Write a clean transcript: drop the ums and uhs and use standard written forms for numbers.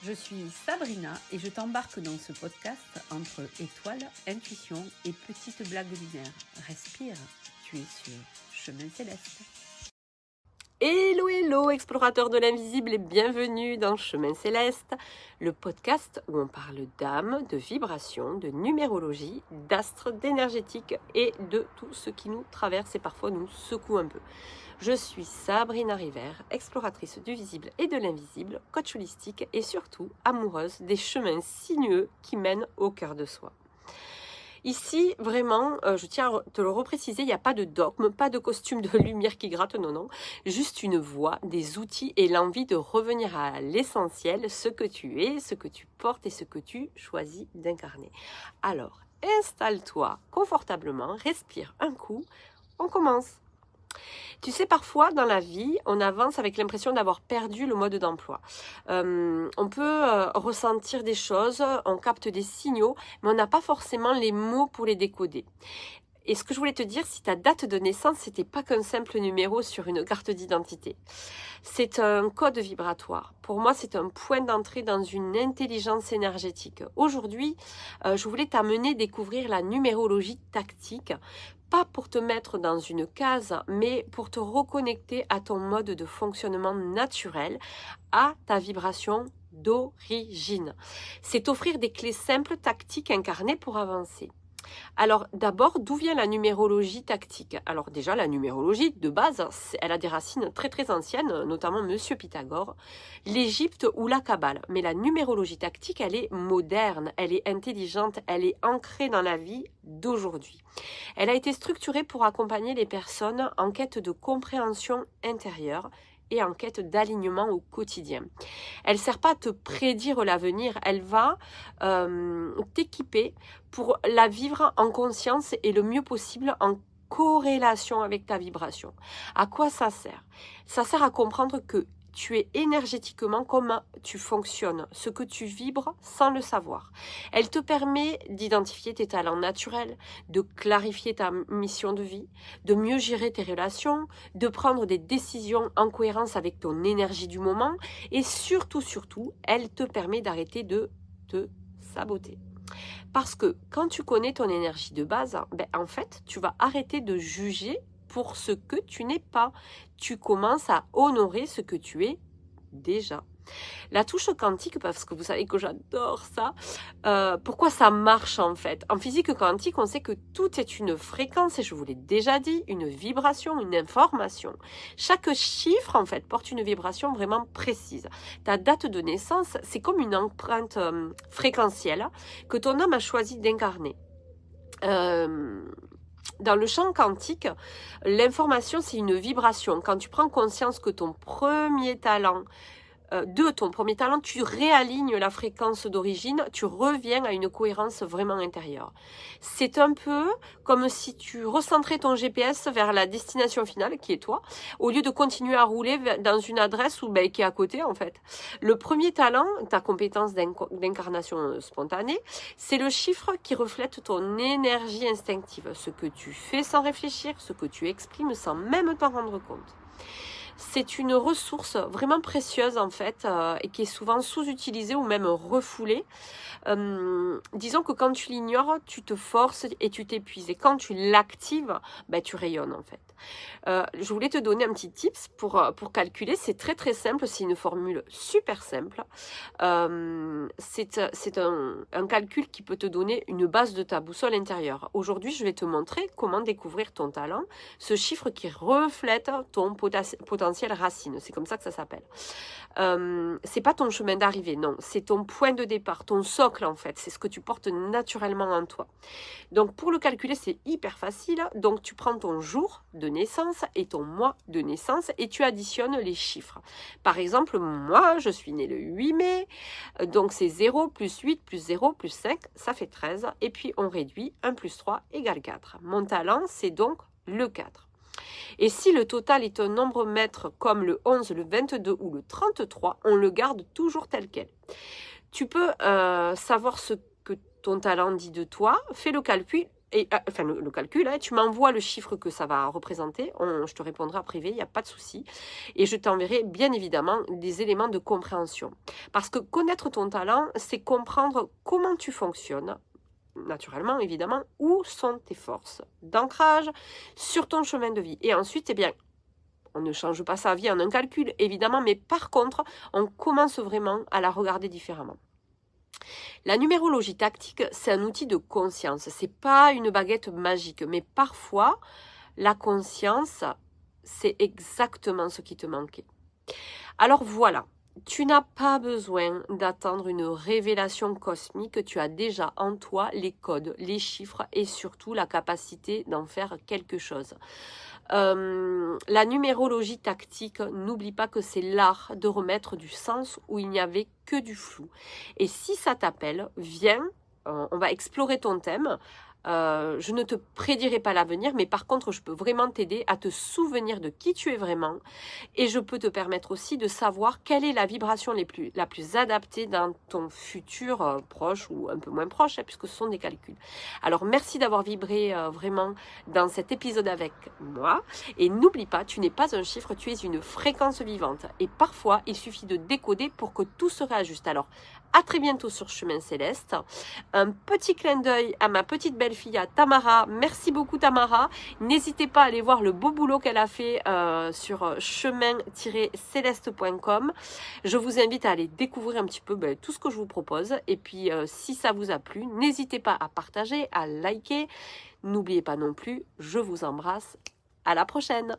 Je suis Sabrina et je t'embarque dans ce podcast entre étoiles, intuition et petites blagues lunaires. Respire, tu es sur Chemin Céleste. Hello, hello, explorateurs de l'invisible et bienvenue dans Chemin Céleste, le podcast où on parle d'âme, de vibration, de numérologie, d'astres, d'énergétique et de tout ce qui nous traverse et parfois nous secoue un peu. Je suis Sabrina River, exploratrice du visible et de l'invisible, coach holistique et surtout amoureuse des chemins sinueux qui mènent au cœur de soi. Ici, vraiment, je tiens à te le repréciser, il n'y a pas de dogme, pas de costume de lumière qui gratte, non. Juste une voix, des outils et l'envie de revenir à l'essentiel, ce que tu es, ce que tu portes et ce que tu choisis d'incarner. Alors, installe-toi confortablement, respire un coup, on commence. Tu sais, parfois dans la vie, on avance avec l'impression d'avoir perdu le mode d'emploi. On peut ressentir des choses, on capte des signaux, mais on n'a pas forcément les mots pour les décoder. Et ce que je voulais te dire, si ta date de naissance, c'était pas qu'un simple numéro sur une carte d'identité. C'est un code vibratoire. Pour moi, c'est un point d'entrée dans une intelligence énergétique. Aujourd'hui, je voulais t'amener découvrir la numérologie tactique, pas pour te mettre dans une case, mais pour te reconnecter à ton mode de fonctionnement naturel, à ta vibration d'origine. C'est offrir des clés simples, tactiques, incarnées pour avancer. Alors d'abord, d'où vient la numérologie tactique? Alors déjà, la numérologie de base, elle a des racines très très anciennes, notamment Monsieur Pythagore, l'Égypte ou la Kabbale. Mais la numérologie tactique, elle est moderne, elle est intelligente, elle est ancrée dans la vie d'aujourd'hui. Elle a été structurée pour accompagner les personnes en quête de compréhension intérieure et en quête d'alignement au quotidien. Elle ne sert pas à te prédire l'avenir, elle va t'équiper pour la vivre en conscience et le mieux possible en corrélation avec ta vibration. À quoi ça sert? Ça sert à comprendre que tu es énergétiquement comment tu fonctionnes, ce que tu vibres sans le savoir. Elle te permet d'identifier tes talents naturels, de clarifier ta mission de vie, de mieux gérer tes relations, de prendre des décisions en cohérence avec ton énergie du moment et surtout, elle te permet d'arrêter de te saboter. Parce que quand tu connais ton énergie de base, en fait, tu vas arrêter de juger pour ce que tu n'es pas. Tu commences à honorer ce que tu es déjà. La touche quantique, parce que vous savez que j'adore ça, pourquoi ça marche en fait? En physique quantique, on sait que tout est une fréquence, et je vous l'ai déjà dit, une vibration, une information. Chaque chiffre en fait porte une vibration vraiment précise. Ta date de naissance, c'est comme une empreinte fréquentielle que ton âme a choisi d'incarner. Dans le champ quantique, l'information, c'est une vibration. Quand tu prends conscience que ton premier talent, tu réalignes la fréquence d'origine, tu reviens à une cohérence vraiment intérieure. C'est un peu comme si tu recentrais ton GPS vers la destination finale, qui est toi, au lieu de continuer à rouler dans une adresse qui est à côté en fait. Le premier talent, ta compétence d'incarnation spontanée, c'est le chiffre qui reflète ton énergie instinctive, ce que tu fais sans réfléchir, ce que tu exprimes sans même t'en rendre compte. C'est une ressource vraiment précieuse en fait et qui est souvent sous-utilisée ou même refoulée. Disons que quand tu l'ignores, tu te forces et tu t'épuises. Et quand tu l'actives, tu rayonnes en fait. Je voulais te donner un petit tips pour calculer. C'est très très simple, c'est une formule super simple. C'est un calcul qui peut te donner une base de ta boussole intérieure. Aujourd'hui, je vais te montrer comment découvrir ton talent, ce chiffre qui reflète ton potentiel racine. C'est comme ça que ça s'appelle. C'est pas ton chemin d'arrivée, non. C'est ton point de départ, ton socle en fait. C'est ce que tu portes naturellement en toi. Donc pour le calculer, c'est hyper facile. Donc tu prends ton jour de naissance et ton mois de naissance et tu additionnes les chiffres. Par exemple, moi, je suis née le 8 mai, donc c'est 0 plus 8 plus 0 plus 5, ça fait 13. Et puis on réduit 1 plus 3 égale 4. Mon talent, c'est donc le 4. Et si le total est un nombre maître comme le 11, le 22 ou le 33, on le garde toujours tel quel. Tu peux savoir ce que ton talent dit de toi, fais le calcul enfin le calcul, hein, tu m'envoies le chiffre que ça va représenter, je te répondrai en privé, il n'y a pas de souci. Et je t'enverrai bien évidemment des éléments de compréhension. Parce que connaître ton talent, c'est comprendre comment tu fonctionnes, naturellement, évidemment, où sont tes forces d'ancrage sur ton chemin de vie. Et ensuite, eh bien, on ne change pas sa vie en un calcul, évidemment, mais par contre, on commence vraiment à la regarder différemment. La numérologie tactique, c'est un outil de conscience. C'est pas une baguette magique, mais parfois, la conscience, c'est exactement ce qui te manquait. Alors voilà, tu n'as pas besoin d'attendre une révélation cosmique, tu as déjà en toi les codes, les chiffres et surtout la capacité d'en faire quelque chose. La numérologie tactique, n'oublie pas que c'est l'art de remettre du sens où il n'y avait que du flou. Et si ça t'appelle, viens, on va explorer ton thème. Je ne te prédirai pas l'avenir, mais par contre, je peux vraiment t'aider à te souvenir de qui tu es vraiment et je peux te permettre aussi de savoir quelle est la vibration la plus adaptée dans ton futur proche ou un peu moins proche, hein, puisque ce sont des calculs. Alors, merci d'avoir vibré vraiment dans cet épisode avec moi. Et n'oublie pas, tu n'es pas un chiffre, tu es une fréquence vivante. Et parfois, il suffit de décoder pour que tout se réajuste. Alors, à très bientôt sur Chemin Céleste. Un petit clin d'œil à ma petite belle-fille, à Tamara. Merci beaucoup Tamara. N'hésitez pas à aller voir le beau boulot qu'elle a fait sur chemin-céleste.com. Je vous invite à aller découvrir un petit peu tout ce que je vous propose. Et puis, si ça vous a plu, n'hésitez pas à partager, à liker. N'oubliez pas non plus, je vous embrasse. À la prochaine.